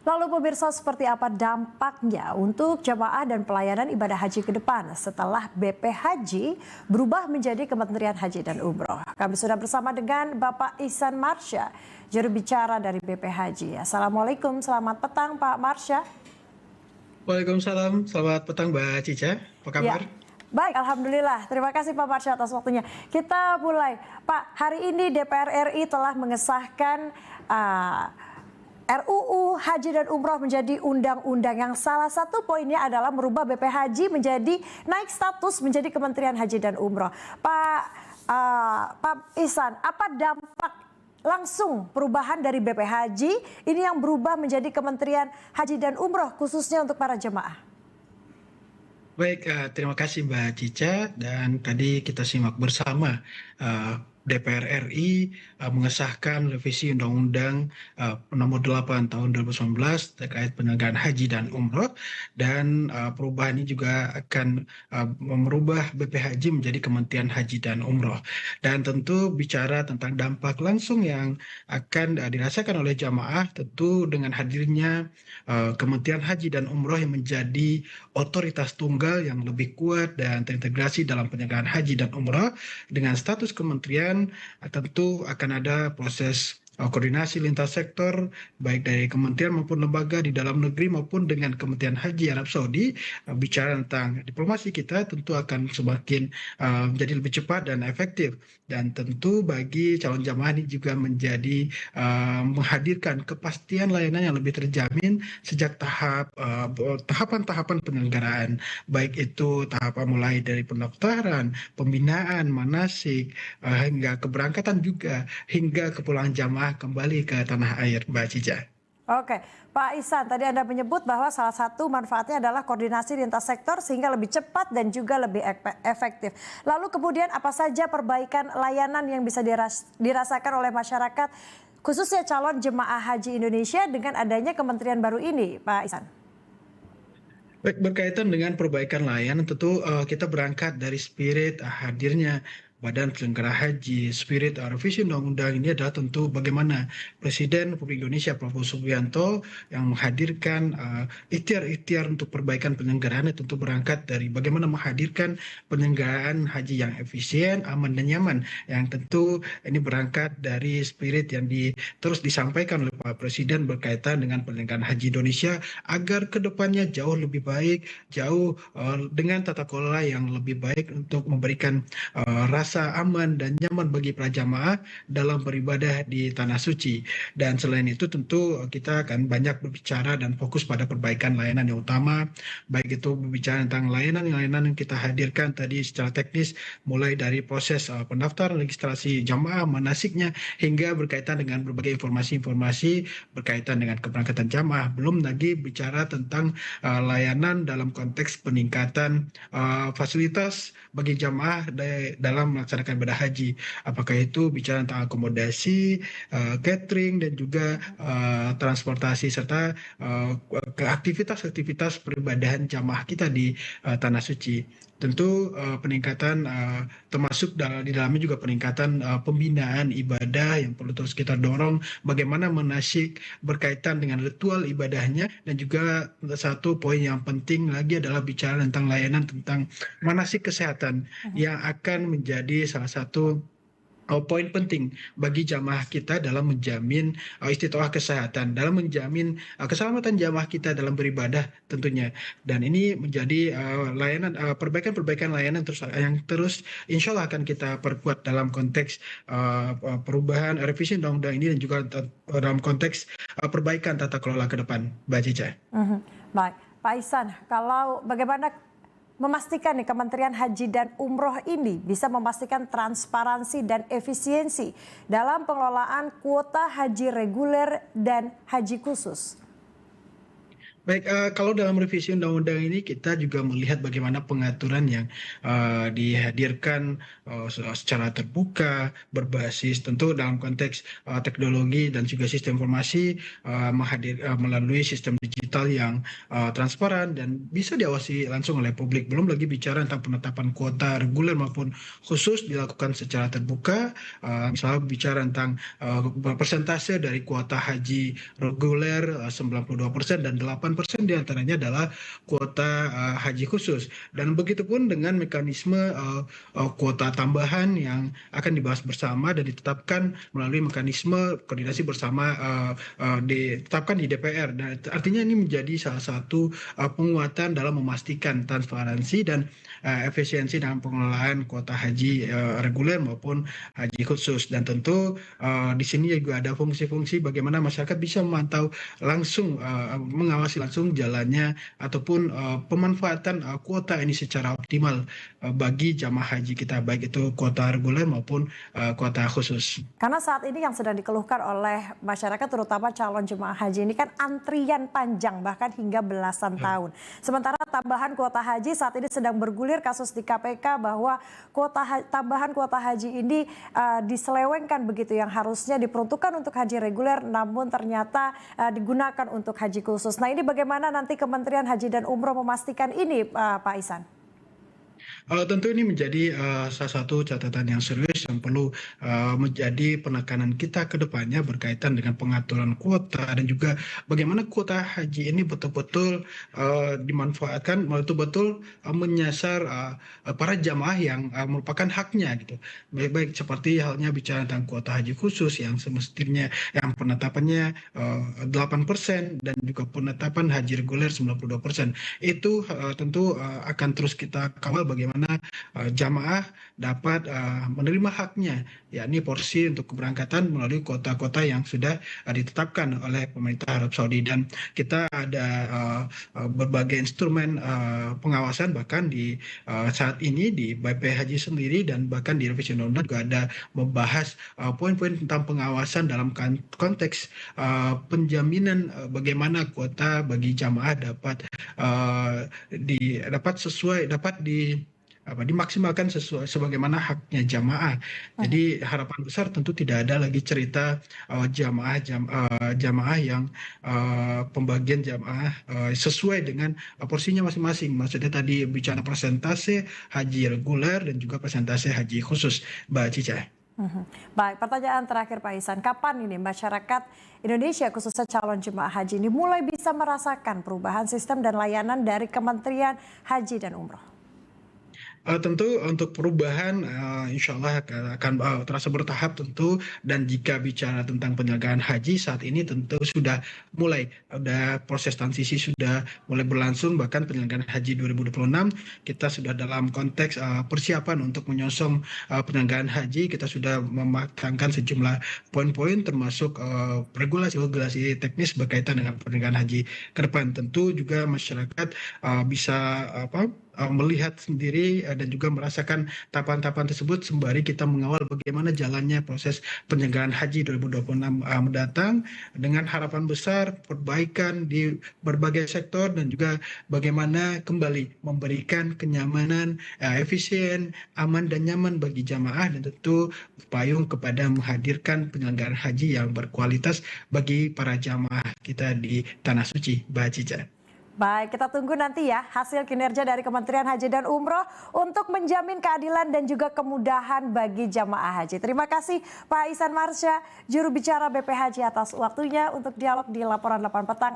Lalu pemirsa, seperti apa dampaknya untuk jamaah dan pelayanan ibadah haji ke depan setelah BP Haji berubah menjadi Kementerian Haji dan Umroh? Kami sudah bersama dengan Bapak Ihsan Marsya, juru bicara dari BP Haji. Assalamualaikum, selamat petang Pak Marsya. Waalaikumsalam, selamat petang Mbak Cica, apa Ya, kabar? baik, Alhamdulillah. Terima kasih Pak Marsya atas waktunya. Kita mulai. Pak, hari ini DPR RI telah mengesahkan RUU Haji dan Umroh menjadi undang-undang yang salah satu poinnya adalah merubah BP Haji menjadi naik status menjadi Kementerian Haji dan Umroh. Pak Ihsan, apa dampak langsung perubahan dari BP Haji ini yang berubah menjadi Kementerian Haji dan Umroh khususnya untuk para jemaah? Baik, terima kasih Mbak Cica. Dan tadi kita simak bersama DPR RI mengesahkan revisi Undang-Undang Nomor 8 Tahun 2019 terkait penyelenggaraan haji dan umroh. Dan perubahan ini juga akan merubah BP Haji menjadi Kementerian Haji dan Umroh. Dan tentu bicara tentang dampak langsung yang akan dirasakan oleh jamaah, tentu dengan hadirnya Kementerian Haji dan Umroh yang menjadi otoritas tunggal yang lebih kuat dan terintegrasi dalam penyelenggaraan haji dan umrah dengan status kementerian, tentu akan ada proses koordinasi lintas sektor baik dari kementerian maupun lembaga di dalam negeri maupun dengan Kementerian Haji Arab Saudi. Bicara tentang diplomasi kita tentu akan semakin menjadi lebih cepat dan efektif, dan tentu bagi calon jamaah ini juga menjadi menghadirkan kepastian layanan yang lebih terjamin sejak tahapan-tahapan penyelenggaraan, baik itu tahapan mulai dari pendaftaran, pembinaan, manasik, hingga keberangkatan juga, hingga kepulangan jamaah kembali ke tanah air, Mbak Cica. Oke, Pak Ihsan, tadi Anda menyebut bahwa salah satu manfaatnya adalah koordinasi lintas sektor sehingga lebih cepat dan juga lebih efektif. Lalu kemudian apa saja perbaikan layanan yang bisa dirasakan oleh masyarakat, khususnya calon jemaah haji Indonesia dengan adanya kementerian baru ini, Pak Ihsan? Baik, berkaitan dengan perbaikan layanan, tentu kita berangkat dari spirit hadirnya Badan Penyelenggara Haji. Spirit revisi undang-undang ini adalah tentu bagaimana Presiden Republik Indonesia Prabowo Subianto yang menghadirkan ikhtiar-ikhtiar untuk perbaikan penyelenggaraan, tentu berangkat dari bagaimana menghadirkan penyelenggaraan haji yang efisien, aman dan nyaman, yang tentu ini berangkat dari spirit yang terus disampaikan oleh Pak Presiden berkaitan dengan penyelenggaraan haji Indonesia agar kedepannya jauh lebih baik, jauh dengan tata kelola yang lebih baik untuk memberikan rasa aman dan nyaman bagi para jamaah dalam beribadah di Tanah Suci. Dan selain itu tentu kita akan banyak berbicara dan fokus pada perbaikan layanan yang utama, baik itu berbicara tentang layanan yang kita hadirkan tadi secara teknis, mulai dari proses pendaftaran, registrasi jamaah, manasiknya, hingga berkaitan dengan berbagai informasi-informasi berkaitan dengan keberangkatan jamaah. Belum lagi bicara tentang layanan dalam konteks peningkatan fasilitas bagi jamaah dalam melaksanakan ibadah haji, apakah itu bicara tentang akomodasi, catering, dan juga transportasi serta aktivitas-aktivitas peribadahan jamaah kita di Tanah Suci. Tentu peningkatan termasuk di dalamnya juga peningkatan pembinaan ibadah yang perlu terus kita dorong, bagaimana manasik berkaitan dengan ritual ibadahnya, dan juga satu poin yang penting lagi adalah bicara tentang layanan tentang manasik kesehatan yang akan menjadi salah satu poin penting bagi jamaah kita dalam menjamin istiqomah kesehatan, dalam menjamin keselamatan jamaah kita dalam beribadah tentunya. Dan ini menjadi perbaikan-perbaikan layanan yang terus insya Allah akan kita perkuat dalam konteks perubahan revisi undang-undang ini, dan juga dalam konteks perbaikan tata kelola ke depan, Mbak Cica. Baik, Pak Ihsan, kalau bagaimana memastikan nih Kementerian Haji dan Umroh ini bisa memastikan transparansi dan efisiensi dalam pengelolaan kuota haji reguler dan haji khusus? Baik, kalau dalam revisi undang-undang ini kita juga melihat bagaimana pengaturan yang dihadirkan secara terbuka, berbasis tentu dalam konteks teknologi dan juga sistem informasi melalui sistem digital yang transparan dan bisa diawasi langsung oleh publik. Belum lagi bicara tentang penetapan kuota reguler maupun khusus dilakukan secara terbuka, misalnya bicara tentang persentase dari kuota haji reguler 92% dan 8% diantaranya adalah kuota haji khusus. Dan begitupun dengan mekanisme kuota tambahan yang akan dibahas bersama dan ditetapkan melalui mekanisme koordinasi bersama ditetapkan di DPR. Dan artinya ini menjadi salah satu penguatan dalam memastikan transparansi dan efisiensi dalam pengelolaan kuota haji reguler maupun haji khusus. Dan tentu di sini juga ada fungsi-fungsi bagaimana masyarakat bisa memantau langsung mengawasi langsung jalannya ataupun pemanfaatan kuota ini secara optimal bagi jamaah haji kita, baik itu kuota reguler maupun kuota khusus. Karena saat ini yang sedang dikeluhkan oleh masyarakat terutama calon jemaah haji ini kan antrian panjang bahkan hingga belasan tahun. Sementara tambahan kuota haji saat ini sedang bergulir kasus di KPK bahwa tambahan kuota haji ini diselewengkan begitu, yang harusnya diperuntukkan untuk haji reguler namun ternyata digunakan untuk haji khusus. Nah, ini bagaimana nanti Kementerian Haji dan Umroh memastikan ini, Pak Ihsan? Tentu ini menjadi salah satu catatan yang serius yang perlu menjadi penekanan kita ke depannya berkaitan dengan pengaturan kuota dan juga bagaimana kuota haji ini betul-betul dimanfaatkan, betul-betul menyasar para jamaah yang merupakan haknya gitu. Baik-baik seperti halnya bicara tentang kuota haji khusus yang semestinya yang penetapannya 8% dan juga penetapan haji reguler 92%. Itu tentu akan terus kita kawal bagaimana jamaah dapat menerima haknya, yakni porsi untuk keberangkatan melalui kota-kota yang sudah ditetapkan oleh pemerintah Arab Saudi. Dan kita ada berbagai instrumen pengawasan, bahkan di saat ini di BP Haji sendiri dan bahkan di revisi undang-undang juga ada membahas poin-poin tentang pengawasan dalam konteks penjaminan bagaimana kuota bagi jamaah dapat dimaksimalkan sesuai sebagaimana haknya jamaah. Jadi harapan besar tentu tidak ada lagi cerita jamaah yang pembagian jamaah sesuai dengan porsinya masing-masing. Maksudnya tadi bicara persentase haji reguler dan juga persentase haji khusus, Mbak Cica. Baik, pertanyaan terakhir Pak Ihsan, kapan ini masyarakat Indonesia khususnya calon jemaah haji ini mulai bisa merasakan perubahan sistem dan layanan dari Kementerian Haji dan Umroh? Tentu untuk perubahan insya Allah akan terasa bertahap tentu, dan jika bicara tentang penyelenggaraan haji saat ini tentu sudah mulai ada proses transisi sudah mulai berlangsung. Bahkan penyelenggaraan haji 2026 kita sudah dalam konteks persiapan untuk menyongsong penyelenggaraan haji. Kita sudah mematangkan sejumlah poin-poin termasuk regulasi teknis berkaitan dengan penyelenggaraan haji ke depan. Tentu juga masyarakat bisa melihat sendiri dan juga merasakan tahapan-tahapan tersebut sembari kita mengawal bagaimana jalannya proses penyelenggaraan haji 2026 mendatang, dengan harapan besar perbaikan di berbagai sektor dan juga bagaimana kembali memberikan kenyamanan, efisien, aman dan nyaman bagi jamaah, dan tentu payung kepada menghadirkan penyelenggaraan haji yang berkualitas bagi para jamaah kita di Tanah Suci, Mbak Cica. Baik, kita tunggu nanti ya hasil kinerja dari Kementerian Haji dan Umroh untuk menjamin keadilan dan juga kemudahan bagi jamaah haji. Terima kasih Pak Ihsan Marsya, juru bicara BP Haji atas waktunya untuk dialog di Laporan 8 Petang.